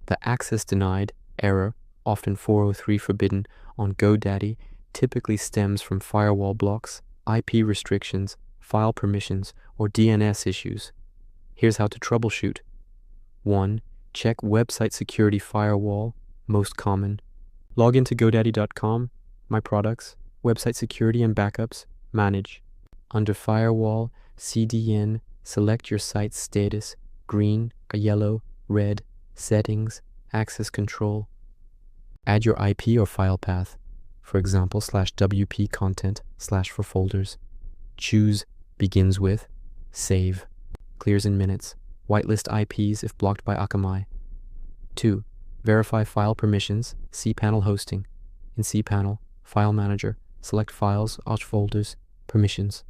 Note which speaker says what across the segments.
Speaker 1: The access denied error, often 403 forbidden, on GoDaddy typically stems from firewall blocks, IP restrictions, file permissions, or DNS issues. Here's how to troubleshoot. 1. Check website security firewall, most common. Log into GoDaddy.com, My Products, Website Security and Backups, Manage. Under Firewall, CDN, select your site's status, green, yellow, red, Settings, Access Control. Add your IP or file path, for example, /wp content /for folders. Choose Begins with, Save, clears in minutes, whitelist IPs if blocked by Akamai. 2. Verify file permissions, cPanel hosting. In cPanel, File Manager, select Files, folders, Permissions.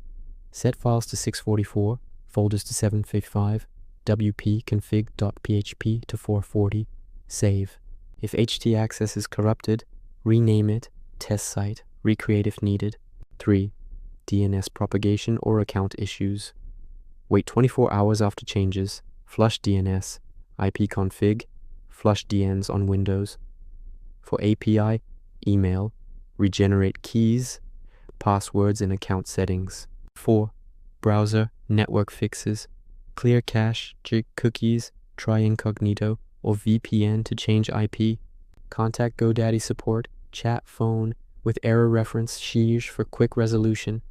Speaker 1: Set files to 644, folders to 755, wp config.php to 440, save. If htaccess is corrupted, rename it, test site, recreate if needed. 3. DNS propagation or account issues. Wait 24 hours after changes, flush DNS, ipconfig, flush DNs on Windows. For API, email, regenerate keys, passwords and account settings. 4. Browser, network fixes, clear cache, cookies, try incognito, or VPN to change IP. Contact GoDaddy support, chat phone, with error reference / for quick resolution.